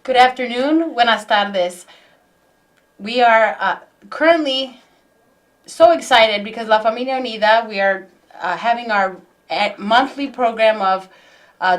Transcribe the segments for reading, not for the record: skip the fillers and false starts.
Good afternoon. Buenas tardes. We are currently so excited because La Familia Unida, we are having our monthly program of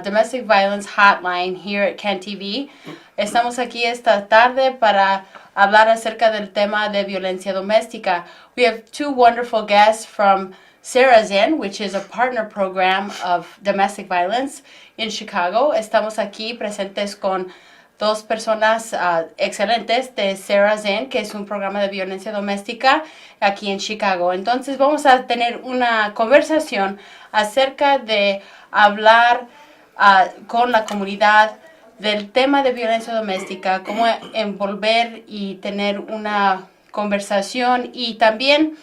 domestic violence hotline here at Can TV. Estamos aquí esta tarde para hablar acerca del tema de violencia doméstica. We have two wonderful guests from Sarah Zen, which is a partner program of domestic violence in Chicago. Estamos aquí presentes con dos personas excelentes de Sarah Zen, que es un programa de violencia doméstica aquí en Chicago. Entonces vamos a tener una conversación acerca de hablar con la comunidad del tema de violencia doméstica, cómo envolver y tener una conversación y también,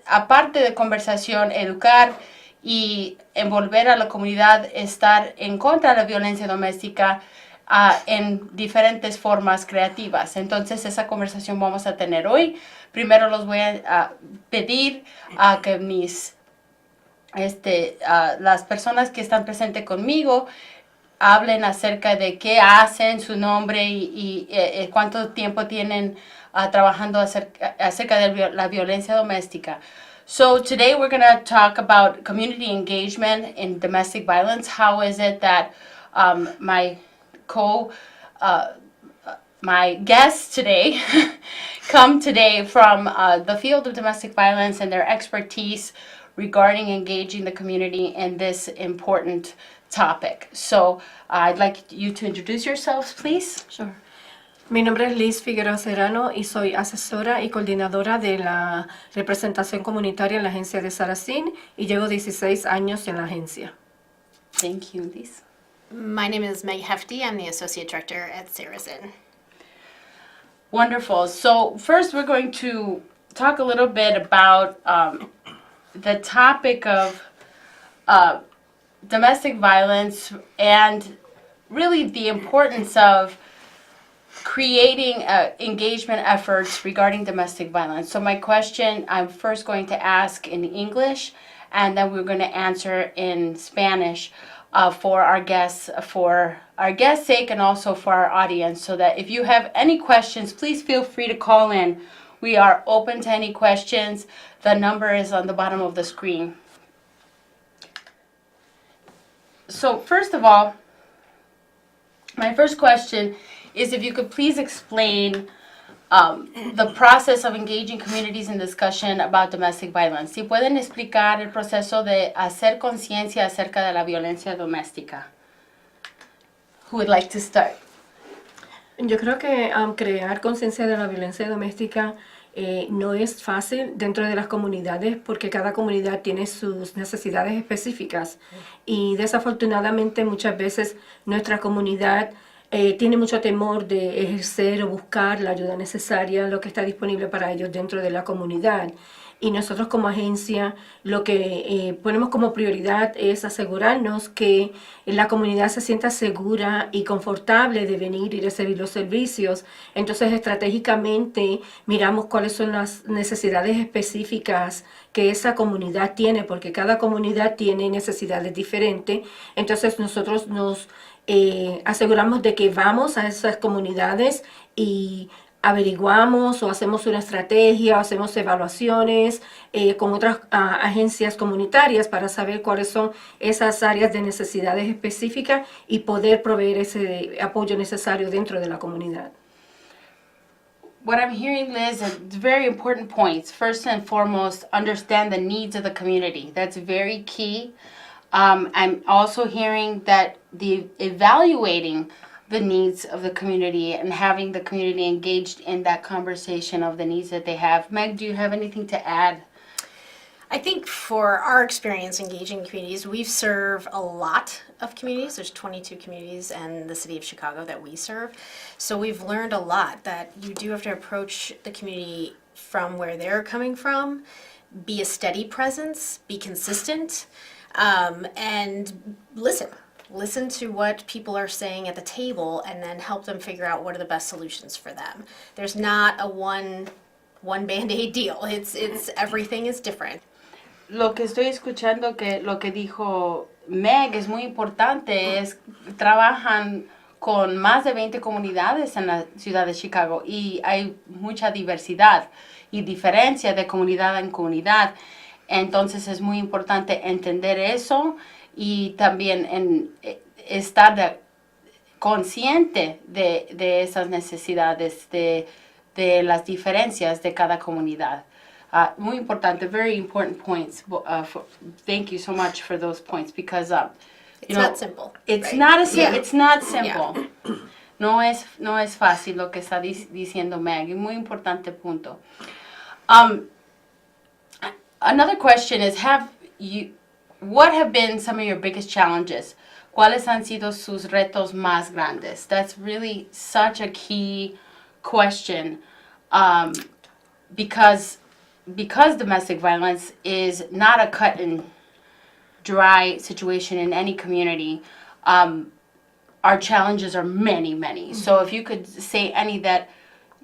aparte de conversación, educar y envolver a la comunidad, estar en contra de la violencia doméstica en diferentes formas creativas. Entonces esa conversación vamos a tener hoy. Primero los voy a pedir a que las personas que están presentes conmigo hablen acerca de qué hacen, su nombre y cuánto tiempo tienen trabajando acerca de la violencia doméstica. So today we're going to talk about community engagement in domestic violence. How is it that my guests today come today from the field of domestic violence and their expertise regarding engaging the community in this important topic. So I'd like you to introduce yourselves, please. Sure. Mi nombre es Liz Figueroa Serrano y soy asesora y coordinadora de la representación comunitaria en la agencia de Saracen y llevo 16 años en la agencia. Thank you, Liz. My name is Meg Hefty. I'm the Associate Director at Saracen. Wonderful. So first we're going to talk a little bit about the topic of domestic violence and really the importance of creating engagement efforts regarding domestic violence. So my question, I'm first going to ask in English, and then we're going to answer in Spanish for our guests' sake, and also for our audience, so that if you have any questions, please feel free to call in. We are open to any questions. The number is on the bottom of the screen. So first of all, my first question is if you could please explain the process of engaging communities in discussion about domestic violence. Si pueden explicar el proceso de hacer conciencia acerca de la violencia doméstica. Who would like to start? Yo creo que crear conciencia de la violencia doméstica no es fácil dentro de las comunidades porque cada comunidad tiene sus necesidades específicas y desafortunadamente muchas veces nuestra comunidad tiene mucho temor de ejercer o buscar la ayuda necesaria, lo que está disponible para ellos dentro de la comunidad. Y nosotros como agencia lo que ponemos como prioridad es asegurarnos que la comunidad se sienta segura y confortable de venir y recibir los servicios. Entonces estratégicamente miramos cuáles son las necesidades específicas que esa comunidad tiene, porque cada comunidad tiene necesidades diferentes. Entonces nosotros nos aseguramos de que vamos a esas comunidades y averiguamos o hacemos una estrategia, o hacemos evaluaciones con otras agencias comunitarias para saber cuáles son esas áreas de necesidades específicas y poder proveer ese apoyo necesario dentro de la comunidad. What I'm hearing, Liz, are very important points. First and foremost, understand the needs of the community. That's very key. I'm also hearing that the evaluating the needs of the community and having the community engaged in that conversation of the needs that they have. Meg, do you have anything to add? I think for our experience engaging communities, we've served a lot of communities. There's 22 communities in the city of Chicago that we serve. So we've learned a lot that you do have to approach the community from where they're coming from, be a steady presence, be consistent, and listen to what people are saying at the table and then help them figure out what are the best solutions for them. There's not a one Band-Aid deal. It's everything is different. Lo que estoy escuchando, que lo que dijo Meg es muy importante, es trabajan con más de 20 comunidades en la ciudad de Chicago y hay mucha diversidad y diferencia de comunidad en comunidad. Entonces es muy importante entender eso y también estar consciente de esas necesidades, de las diferencias de cada comunidad. Muy importante, very important points. Thank you so much for those points because It's not simple. It's right? not Yeah. it's not simple. No es fácil lo que está diciendo Meg. Muy importante punto. Another question is, what have been some of your biggest challenges? ¿Cuáles han sido sus retos más grandes? That's really such a key question, because domestic violence is not a cut and dry situation in any community. Our challenges are many, many. So if you could say any that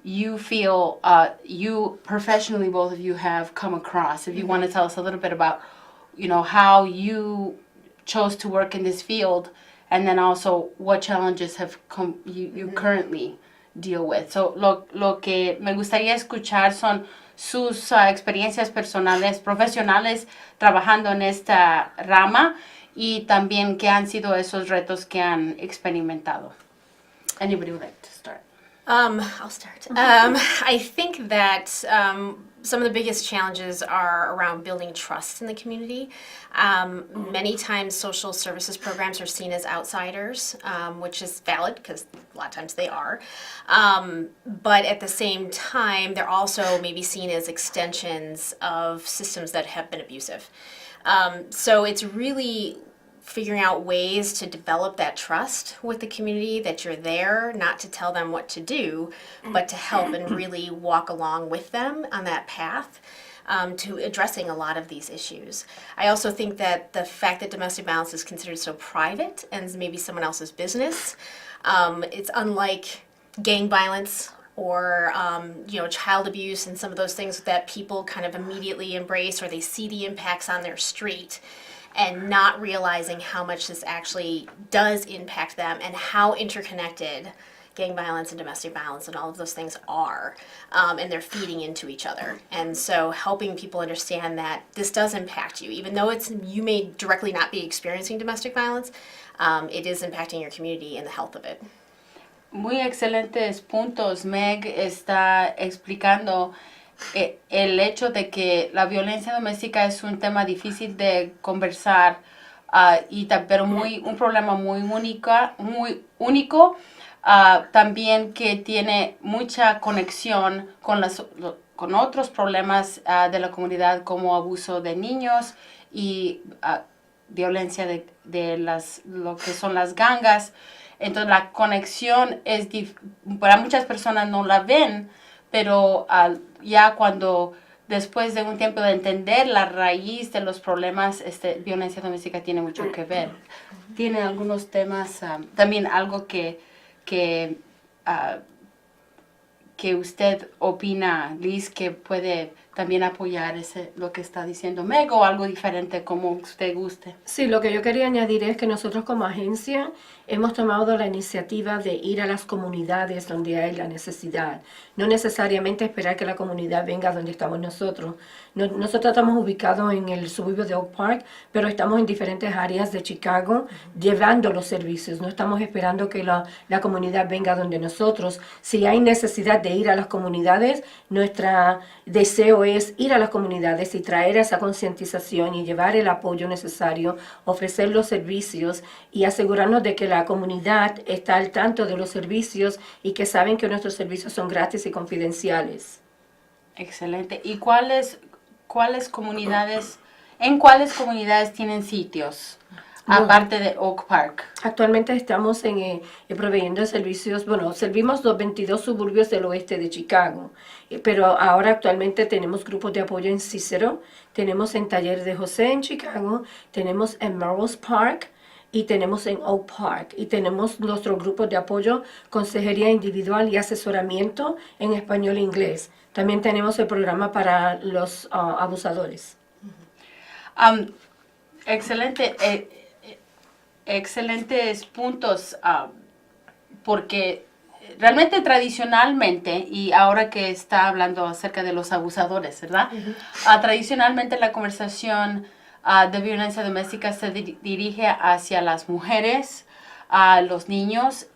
you feel you professionally, both of you, have come across. If you want to tell us a little bit about, how you chose to work in this field, and then also what challenges have you currently deal with. So lo que me gustaría escuchar son sus experiencias personales, profesionales, trabajando en esta rama y también qué han sido esos retos que han experimentado. Anybody would like to start? I'll start. I think that some of the biggest challenges are around building trust in the community. Many times social services programs are seen as outsiders, which is valid because a lot of times they are. But at the same time, they're also maybe seen as extensions of systems that have been abusive. So it's really figuring out ways to develop that trust with the community, that you're there not to tell them what to do, but to help and really walk along with them on that path to addressing a lot of these issues. I also think that the fact that domestic violence is considered so private and maybe someone else's business, it's unlike gang violence or child abuse and some of those things that people kind of immediately embrace, or they see the impacts on their street and not realizing how much this actually does impact them and how interconnected gang violence and domestic violence and all of those things are, and they're feeding into each other. And so helping people understand that this does impact you, even though you may directly not be experiencing domestic violence, it is impacting your community and the health of it. Muy excelentes puntos. Meg está explicando el hecho de que la violencia doméstica es un tema difícil de conversar, pero un problema muy único, también que tiene mucha conexión con otros problemas de la comunidad, como abuso de niños y violencia de lo que son las gangas. Entonces la conexión para muchas personas no la ven, pero ya cuando después de un tiempo de entender la raíz de los problemas, violencia doméstica tiene mucho que ver. Tiene algunos temas, también algo que usted opina, Liz, que puede también apoyar lo que está diciendo Meg, o algo diferente como usted guste. Sí, lo que yo quería añadir es que nosotros como agencia hemos tomado la iniciativa de ir a las comunidades donde hay la necesidad. No necesariamente esperar que la comunidad venga donde estamos nosotros. Nosotros estamos ubicados en el suburbio de Oak Park, pero estamos en diferentes áreas de Chicago llevando los servicios. No estamos esperando que la comunidad venga donde nosotros. Si hay necesidad de ir a las comunidades, nuestro deseo es ir a las comunidades y traer esa concientización y llevar el apoyo necesario, ofrecer los servicios y asegurarnos de que la comunidad está al tanto de los servicios y que saben que nuestros servicios son gratis y confidenciales. Excelente. ¿Y en cuáles comunidades tienen sitios? Aparte de Oak Park. Actualmente estamos proveyendo servicios, servimos los 22 suburbios del oeste de Chicago, pero ahora actualmente tenemos grupos de apoyo en Cicero, tenemos en Taller de José en Chicago, tenemos en Melrose Park y tenemos en Oak Park. Y tenemos nuestros grupos de apoyo, consejería individual y asesoramiento en español e inglés. También tenemos el programa para los abusadores. Excelente. Excelentes puntos. porque realmente tradicionalmente, y ahora que está hablando acerca de los abusadores, ¿verdad? Tradicionalmente la conversación de violencia doméstica se dirige hacia las mujeres, a los niños,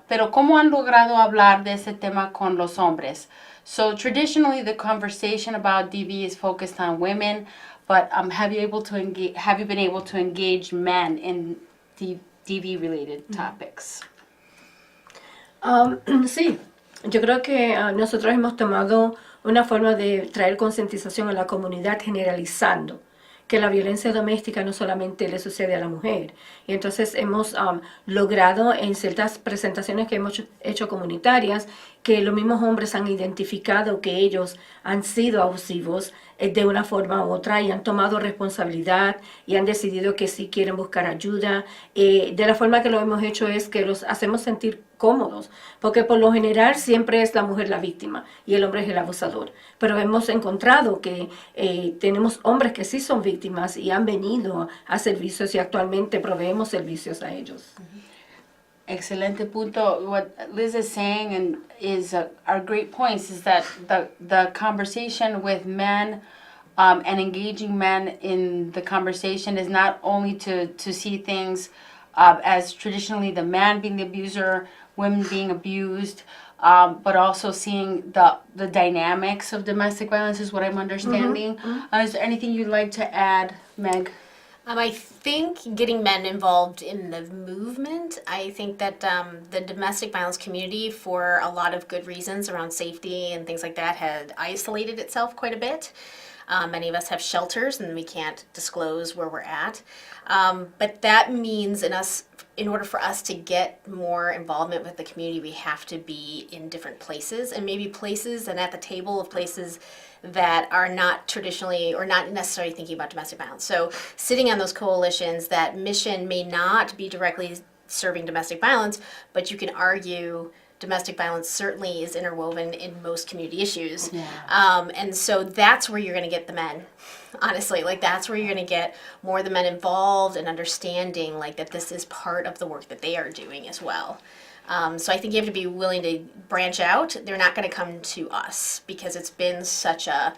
pero ¿cómo han logrado hablar de ese tema con los hombres? So traditionally the conversation about DV is focused on women, but have you been able to engage men in DV related topics? Sí, yo creo que nosotros hemos tomado una forma de traer concientización a la comunidad generalizando que la violencia doméstica no solamente le sucede a la mujer. Y entonces hemos logrado en ciertas presentaciones que hemos hecho comunitarias que los mismos hombres han identificado que ellos han sido abusivos de una forma u otra y han tomado responsabilidad y han decidido que sí quieren buscar ayuda. De la forma que lo hemos hecho es que los hacemos sentir cómodos, porque por lo general siempre es la mujer la víctima y el hombre es el abusador. Pero hemos encontrado que tenemos hombres que sí son víctimas y han venido a servicios y actualmente proveemos servicios a ellos. Excelente punto. What Liz is saying and are great points is that the conversation with men and engaging men in the conversation is not only to see things as traditionally the man being the abuser, women being abused, but also seeing the dynamics of domestic violence is what I'm understanding. Is there anything you'd like to add, Meg? I think getting men involved in the movement, I think that the domestic violence community, for a lot of good reasons around safety and things like that, had isolated itself quite a bit. Many of us have shelters and we can't disclose where we're at. But that means in order for us to get more involvement with the community, we have to be in different places, and maybe places and at the table of places that are not traditionally or not necessarily thinking about domestic violence. So sitting on those coalitions, that mission may not be directly serving domestic violence, but you can argue domestic violence certainly is interwoven in most community issues. Yeah. And so that's where you're going to get the men, honestly. Like, that's where you're going to get more of the men involved and understanding, like, that this is part of the work that they are doing as well. So I think you have to be willing to branch out. They're not going to come to us because it's been such a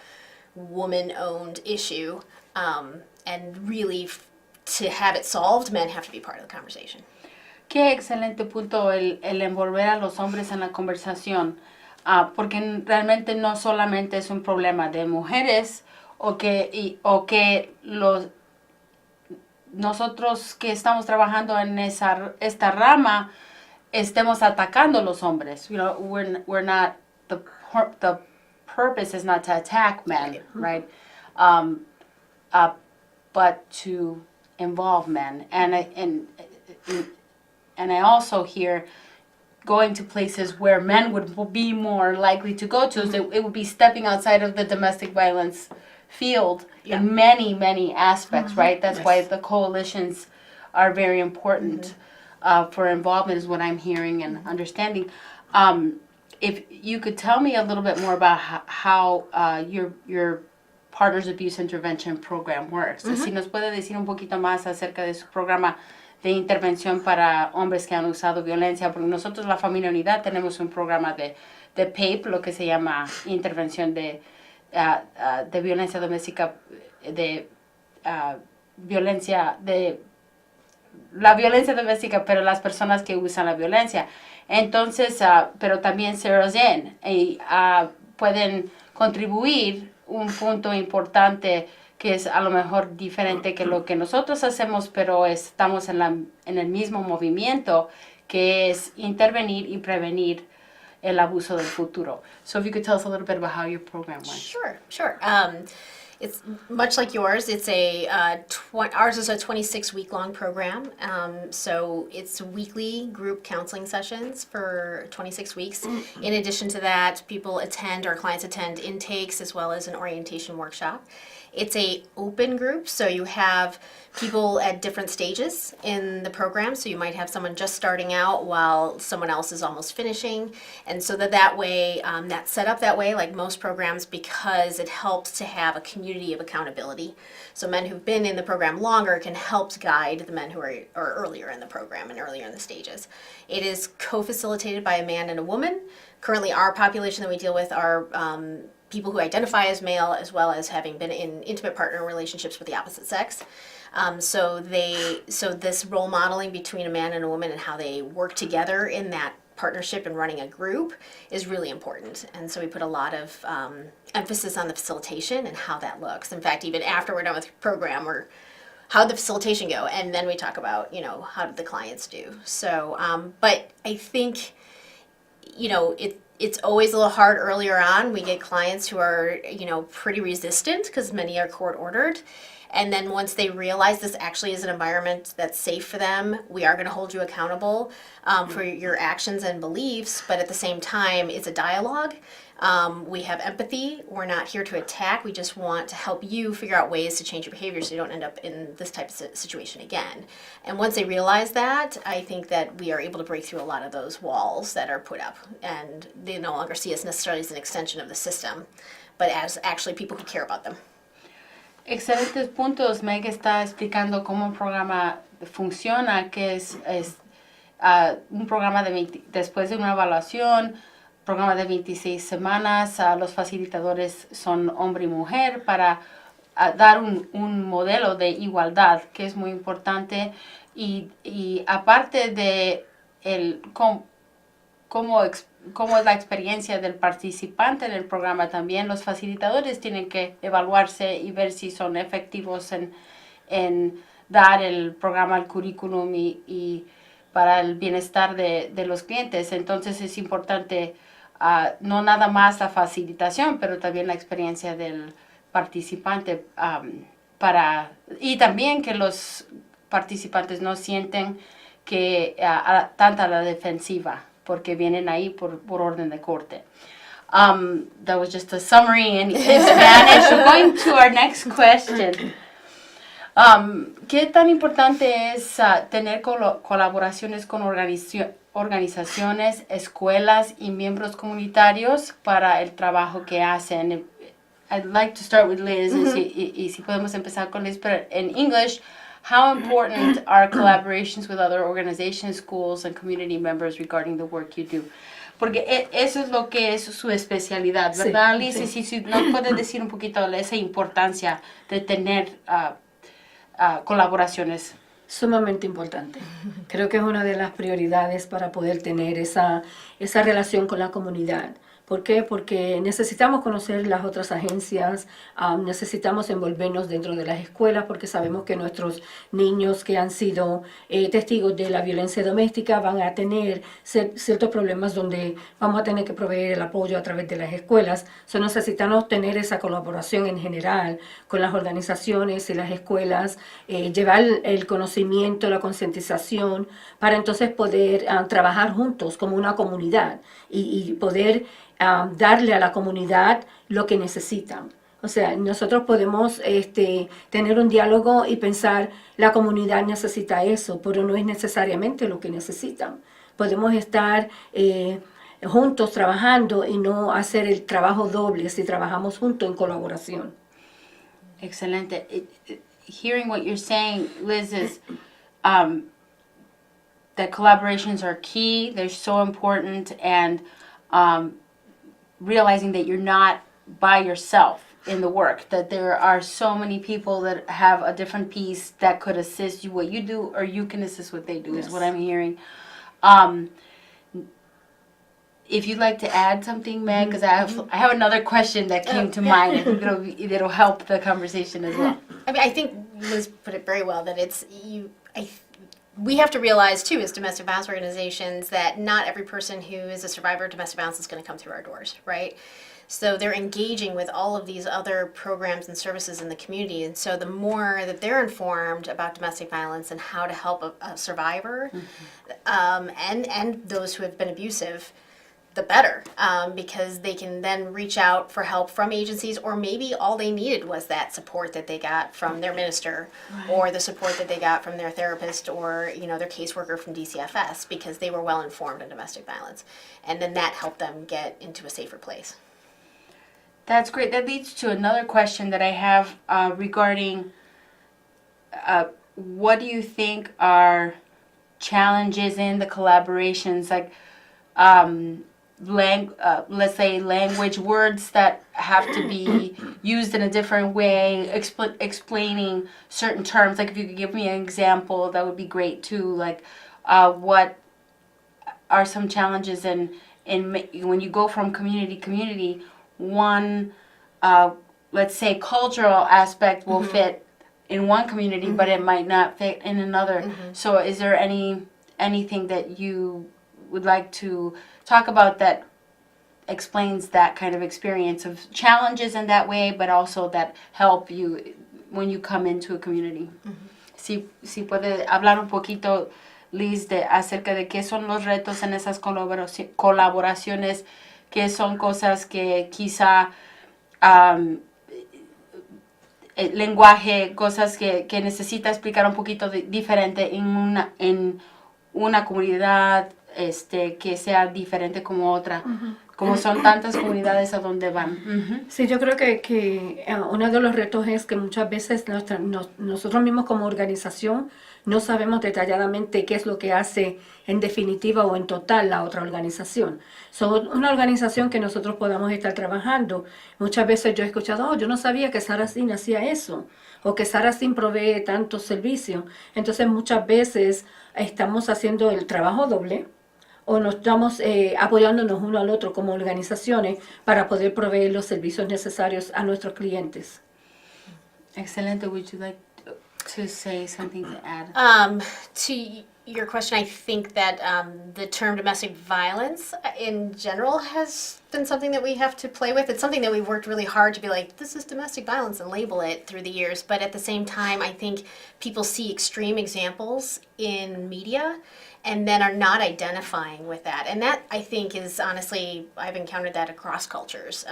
woman-owned issue. And really, to have it solved, men have to be part of the conversation. Qué excelente punto el envolver a los hombres en la conversación, porque realmente no solamente es un problema de mujeres o que nosotros que estamos trabajando en esta rama estemos atacando a los hombres. You know, we're not, the purpose is not to attack men, right? But to involve men. And I also hear going to places where men would be more likely to go to. So it would be stepping outside of the domestic violence field in many, many aspects, right? That's why the coalitions are very important for involvement, is what I'm hearing and understanding. If you could tell me a little bit more about how your Partners Abuse Intervention Program works. Si nos puede decir un poquito más acerca de su programa de intervención para hombres que han usado violencia, porque nosotros, la Familia Unida, tenemos un programa de PAPE, lo que se llama intervención de violencia doméstica, la violencia doméstica, pero las personas que usan la violencia. Entonces, pero también zeros in, y pueden contribuir un punto importante que es a lo mejor diferente que lo que nosotros hacemos, pero estamos en el mismo movimiento, que es intervenir y prevenir el abuso del futuro. So if you could tell us a little bit about how your program works. Sure. It's much like yours. It's ours is a 26-week-long program. So it's weekly group counseling sessions for 26 weeks. In addition to that, our clients attend intakes as well as an orientation workshop. It's a open group, so you have people at different stages in the program. So you might have someone just starting out while someone else is almost finishing. And so that way, that's set up that way, like most programs, because it helps to have a community community of accountability. So men who've been in the program longer can help guide the men who are earlier in the program and earlier in the stages. It is co-facilitated by a man and a woman. Currently, our population that we deal with are people who identify as male, as well as having been in intimate partner relationships with the opposite sex. So this role modeling between a man and a woman and how they work together in that partnership and running a group is really important. And so we put a lot of emphasis on the facilitation and how that looks. In fact, even after we're done with the program, how'd the facilitation go? And then we talk about, how did the clients do? So, but I think, it's always a little hard earlier on. We get clients who are, pretty resistant because many are court ordered. And then once they realize this actually is an environment that's safe for them, we are going to hold you accountable for your actions and beliefs. But at the same time, it's a dialogue. We have empathy. We're not here to attack. We just want to help you figure out ways to change your behavior so you don't end up in this type of situation again. And once they realize that, I think that we are able to break through a lot of those walls that are put up. And they no longer see us necessarily as an extension of the system, but as actually people who care about them. Excelentes puntos. Meg está explicando cómo el programa funciona, que es un programa después de una evaluación, programa de 26 semanas. Los facilitadores son hombre y mujer para dar un modelo de igualdad, que es muy importante. Y aparte de cómo es la experiencia del participante en el programa, también los facilitadores tienen que evaluarse y ver si son efectivos en dar el programa, el currículum y para el bienestar de los clientes. Entonces es importante no nada más la facilitación, pero también la experiencia del participante y también que los participantes no sienten que tanta la defensiva, porque vienen ahí por orden de corte. That was just a summary in Spanish. Going to our next question. ¿Qué tan importante es tener colaboraciones con organizaciones, escuelas y miembros comunitarios para el trabajo que hacen? I'd like to start with Liz, y si podemos empezar con Liz, pero en English. How important are collaborations with other organizations, schools, and community members regarding the work you do? Porque eso es lo que es su especialidad, ¿verdad, Liz? Sí. Si nos puedes decir un poquito de esa importancia de tener colaboraciones. Sumamente importante. Creo que es una de las prioridades para poder tener esa relación con la comunidad. ¿Por qué? Porque necesitamos conocer las otras agencias, necesitamos envolvernos dentro de las escuelas porque sabemos que nuestros niños que han sido testigos de la violencia doméstica van a tener ciertos problemas donde vamos a tener que proveer el apoyo a través de las escuelas. So, necesitamos tener esa colaboración en general con las organizaciones y las escuelas, llevar el conocimiento, la concientización para entonces poder trabajar juntos como una comunidad y poder darle a la comunidad lo que necesitan. O sea, nosotros podemos tener un diálogo y pensar, la comunidad necesita eso, pero no es necesariamente lo que necesitan. Podemos estar juntos trabajando y no hacer el trabajo doble si trabajamos juntos en colaboración. Excelente. Hearing what you're saying, Liz, is that collaborations are key. They're so important, and realizing that you're not by yourself in the work, that there are so many people that have a different piece that could assist you what you do, or you can assist what they do. Yes. Is what I'm hearing. If you'd like to add something, Meg, because I have another question that came to mind. I think it'll help the conversation as well. I think Liz put it very well, that we have to realize, too, as domestic violence organizations, that not every person who is a survivor of domestic violence is going to come through our doors, right? So they're engaging with all of these other programs and services in the community. And so the more that they're informed about domestic violence and how to help a survivor, and those who have been abusive, the better, because they can then reach out for help from agencies, or maybe all they needed was that support that they got from their minister, right, or the support that they got from their therapist or their caseworker from DCFS, because they were well informed on domestic violence, and then that helped them get into a safer place. That's great. That leads to another question that I have regarding what do you think are challenges in the collaborations, like let's say language words that have to be used in a different way, explaining certain terms. Like if you could give me an example, that would be great too. Like what are some challenges in when you go from community to community, one let's say cultural aspect will fit in one community, but it might not fit in another. So is there anything that you would like to talk about that explains that kind of experience of challenges in that way, but also that help you when you come into a community? Si puede hablar un poquito, Liz, acerca de qué son los retos en esas colaboraciones, qué son cosas que quizá el lenguaje, cosas que necesita explicar un poquito diferente en una comunidad que sea diferente como otra. Como son tantas comunidades a donde van. Sí, yo creo que uno de los retos es que muchas veces nosotros mismos como organización no sabemos detalladamente qué es lo que hace en definitiva o en total la otra organización. Son una organización que nosotros podamos estar trabajando. Muchas veces yo he escuchado, yo no sabía que Saracen hacía eso, o que Saracen provee tantos servicios. Entonces muchas veces estamos haciendo el trabajo doble, o nos estamos apoyándonos uno al otro como organizaciones para poder proveer los servicios necesarios a nuestros clientes. Excelente. Would you like to say something to add? To your question, I think that the term domestic violence in general has been something that we have to play with. It's something that we've worked really hard to be like, this is domestic violence and label it through the years. But at the same time, I think people see extreme examples in media and then are not identifying with that. And that, I think, is honestly, I've encountered that across cultures,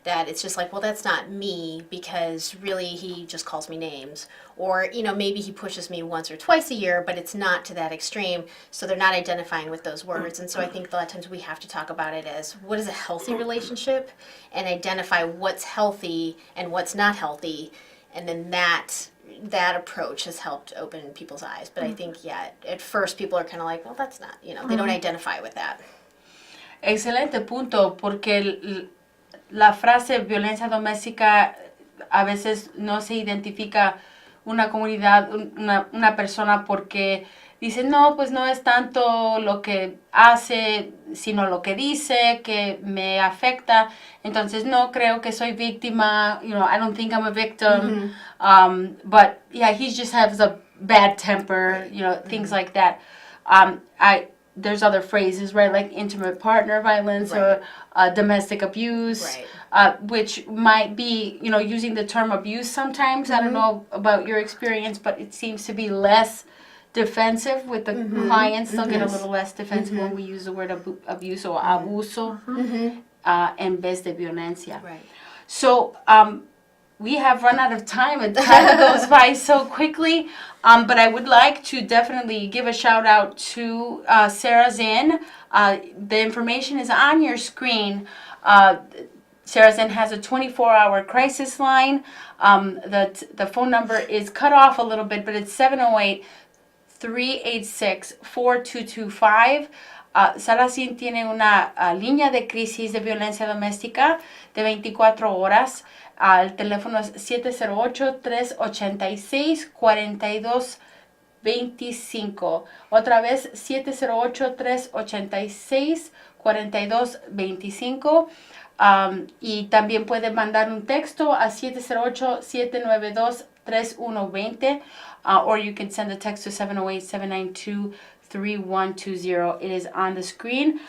that it's just like, well, that's not me because really he just calls me names. Or, maybe he pushes me once or twice a year, but it's not to that extreme. So they're not identifying with those words. And so I think a lot of times we have to talk about it as what is a healthy relationship and identify what's healthy and what's not healthy. And then that approach has helped open people's eyes. But I think, at first people are kind of like, well, that's not, they don't identify with that. Excelente punto, porque la frase violencia doméstica a veces no se identifica una comunidad, una persona porque dice, no, pues no es tanto lo que hace, sino lo que dice que me afecta. Entonces, no creo que soy víctima. I don't think I'm a victim. But, yeah, he just has a bad temper, things like that. There's other phrases, right, like intimate partner violence or domestic abuse, which might be, using the term abuse sometimes. I don't know about your experience, but it seems to be less defensive with the clients. They'll get a little less defensive when we use the word abuse or abuso en vez de violencia. Right. So we have run out of time, and time goes by so quickly. But I would like to definitely give a shout out to Sarah Zinn. The information is on your screen. Sarah Zinn has a 24-hour crisis line. The phone number is cut off a little bit, but it's 708-386-4225. Saracen tiene una línea de crisis de violencia doméstica de 24 horas. El teléfono es 708-386-4225. Otra vez, 708-386-4225. Y también puede mandar un texto a 708-792-3120. Or you can send a text to 708-792-3120. It is on the screen.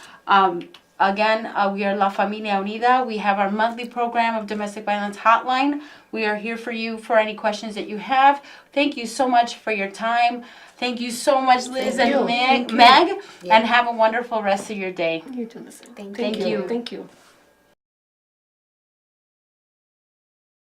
Again, we are La Familia Unida. We have our monthly program of domestic violence hotline. We are here for you for any questions that you have. Thank you so much for your time. Thank you so much, Liz and Meg. And have a wonderful rest of your day. You too, listen. Thank you. Thank you.